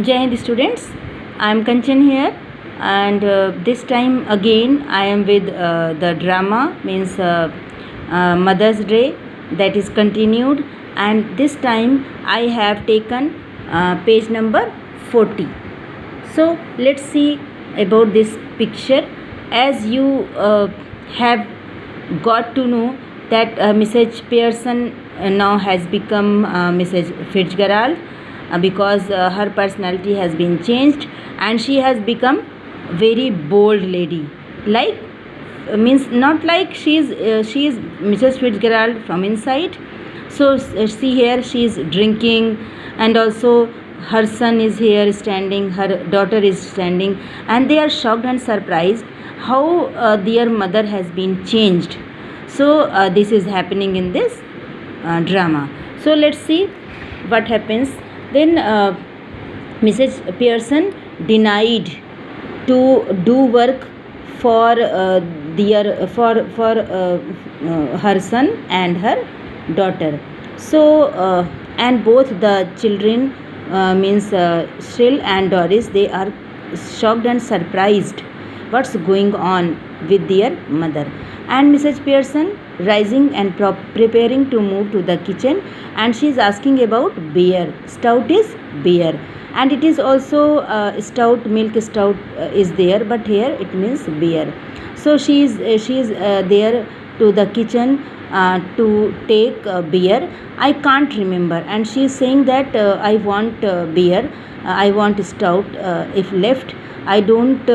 Jai Hind students, I am Kanchan here, and this time again I am with the drama means Mother's Day, that is continued, and this time I have taken page number 40. So let's see about this picture. As you have got to know that Mrs. Pearson now has become Mrs. Fitzgerald, because her personality has been changed and she has become very bold lady, like means not like she is Mrs. Fitzgerald from inside. So see here, she is drinking, and also her son is here standing, her daughter is standing, and they are shocked and surprised how their mother has been changed. So this is happening in this drama. So let's see what happens. Then Mrs. Pearson denied to do work for her son and her daughter. So and both the children means Shrill and Doris, they are shocked and surprised what's going on with their mother. And Mrs. Pearson rising and preparing to move to the kitchen, and she is asking about beer. Stout is beer, and it is also stout, milk stout is there, but here it means beer. So she is there to the kitchen to take beer. I can't remember, and she is saying that I want beer, I want stout if left. I don't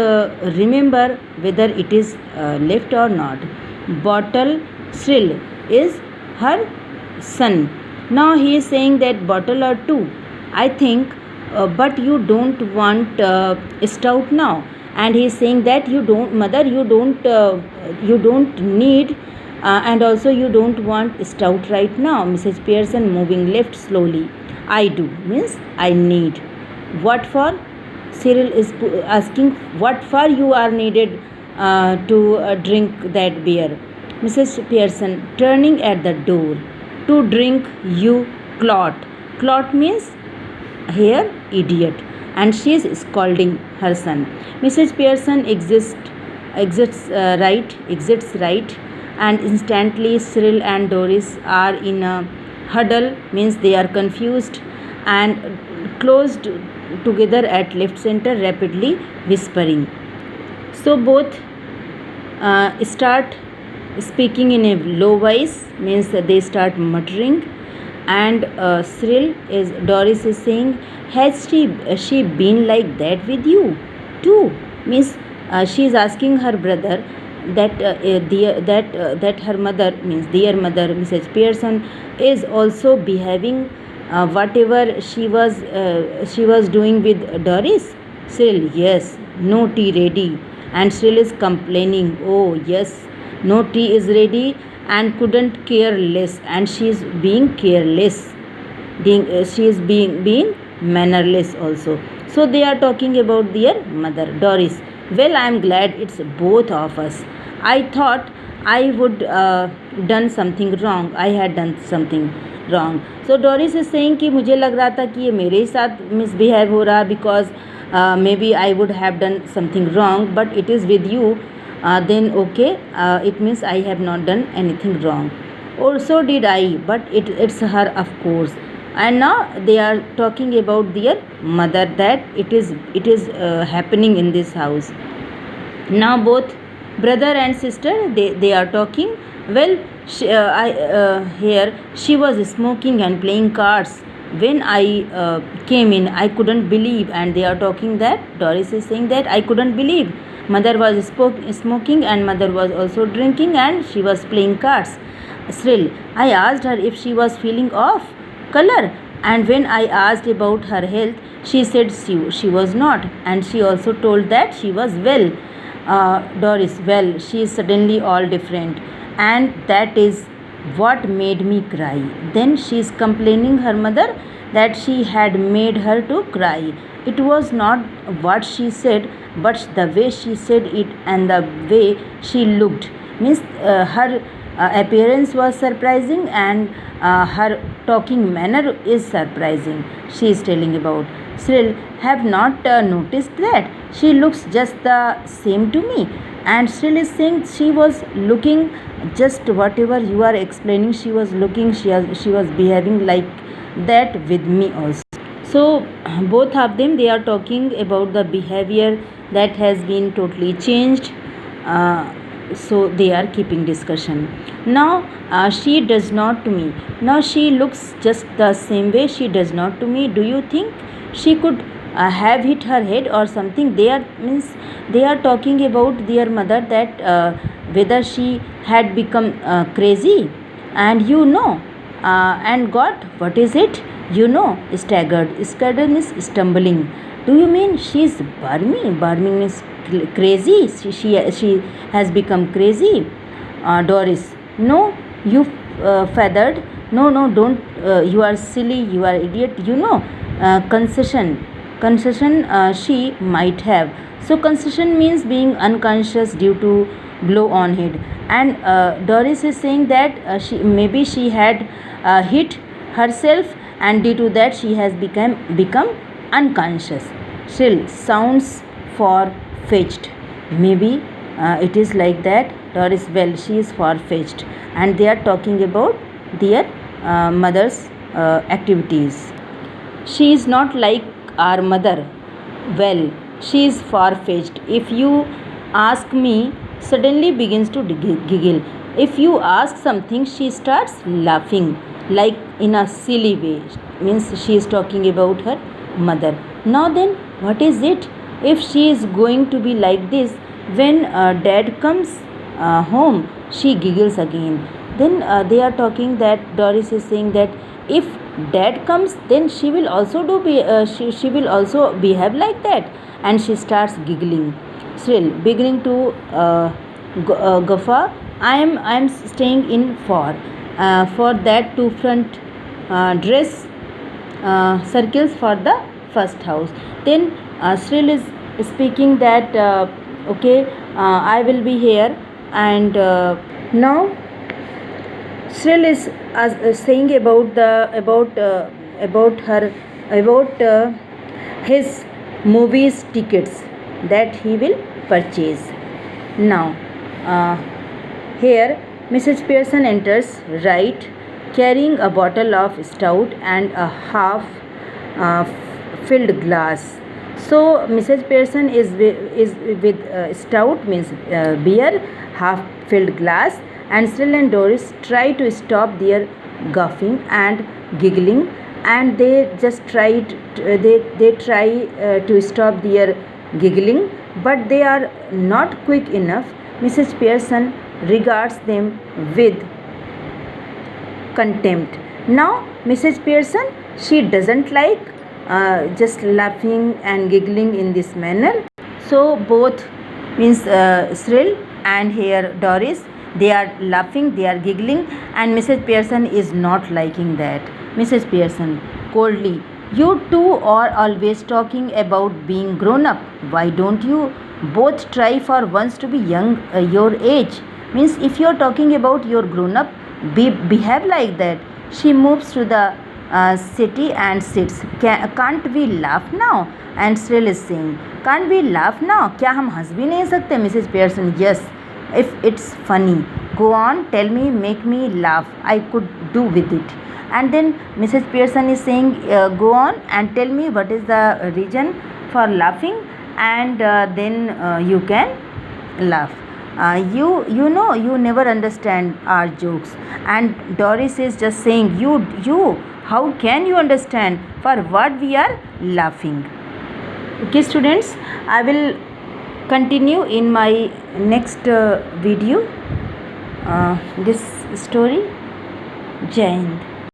remember whether it is left or not. Bottle Shrill is her son. Now he is saying that bottle or two, I think, but you don't want stout now. And he is saying that you don't, mother, you don't need, and also you don't want stout right now. Mrs. Pearson moving left slowly. I do means I need. What for? Cyril is asking, what for you are needed to drink that beer? Mrs. Pearson turning at the door. To drink you clot. Clot means here idiot, and she is scolding her son. Mrs. Pearson exits right, and instantly Cyril and Doris are in a huddle, means they are confused and closed together at left center, rapidly whispering. So both start speaking in a low voice, means that they start muttering. And Doris is saying, has she been like that with you too? Means she is asking her brother that that her mother, means their mother, Mrs. Pearson, is also behaving whatever she was doing with Doris. Cyril, yes, no tea ready. And Cyril is complaining, oh yes, no tea is ready, and couldn't care less, and she is being careless, she is being mannerless also. So they are talking about their mother. Doris, well, I am glad it's both of us. I thought I would done something wrong. I had done something wrong. So Doris is saying कि मुझे लग रहा था कि ये मेरे ही साथ misbehave हो रहा, because maybe I would have done something wrong, but it is with you. Then okay, it means I have not done anything wrong. Or so did I, but it's her, of course. And now they are talking about their mother, that it is happening in this house. Now both brother and sister, they are talking. Well, here she was smoking and playing cards. When I came in, I couldn't believe. And they are talking that Doris is saying that I couldn't believe. Mother was smoking, and mother was also drinking, and she was playing cards. Shrill, I asked her if she was feeling off color, and when I asked about her health, she said she was not, and she also told that she was well. Doris, well, she is suddenly all different, and that is what made me cry. Then she is complaining her mother that she had made her to cry. It was not what she said, but the way she said it and the way she looked. Means her appearance was surprising, and her talking manner is surprising. She is telling about. Cyril, have not noticed that? She looks just the same to me. And Cyril is saying she was looking just whatever you are explaining. She was looking, she was behaving like that with me also. So both of them, they are talking about the behavior that has been totally changed. So they are keeping discussion. Now she does not to me. Now she looks just the same way. She does not to me. Do you think she could have hit her head or something? They are means they are talking about their mother, that whether she had become crazy, and and God, what is it? Staggered. Staggered means stumbling. Do you mean she is barmy? Barmy means crazy. She has become crazy. Doris, no, you feathered. No, no, don't. You are silly. You are idiot. Concession. She might have. So concession means being unconscious due to blow on head. And Doris is saying that she had hit herself, and due to that she has become unconscious. Still sounds far fetched. Maybe it is like that. Doris, well, she is far fetched, and they are talking about their mother's activities. She is not like our mother. Well, she is far fetched. If you ask me, suddenly begins to giggle. If you ask something, she starts laughing like in a silly way. Means she is talking about her mother. Now then, what is it? If she is going to be like this, when dad comes home, she giggles again. Then they are talking that Doris is saying that if dad comes, then she will also she will also behave like that, and she starts giggling. Still beginning to guffaw. I am staying in for that two front dress circles for the first house. Then Sril is speaking that okay, I will be here, and now Sril is saying about his movies tickets that he will purchase. Now here Mrs. Pearson enters, right, carrying a bottle of stout and a half uh, filled glass. So Mrs. Pearson is with stout means beer, half filled glass, and Cyril and Doris try to stop their guffing and giggling, and they just they try to stop their giggling, but they are not quick enough. Mrs. Pearson regards them with contempt. Now Mrs. Pearson, she doesn't like just laughing and giggling in this manner. So both means Cyril and here Doris, they are laughing, they are giggling, and Mrs. Pearson is not liking that. Mrs. Pearson coldly, you two are always talking about being grown up. Why don't you both try for once to be young your age? Means if you are talking about your grown up, behave like that. She moves to the city and sits. Can't we laugh now? And Cyril is saying, can't we laugh now? क्या हम हंस भी नहीं सकते? Mrs. Pearson, yes, if it's funny. Go on, tell me, make me laugh. I could do with it. And then Mrs. Pearson is saying, go on and tell me what is the reason for laughing, and then you can laugh. You never understand our jokes. And Doris is just saying, you how can you understand for what we are laughing? Okay students, I will continue in my next video this story. Jai Hind.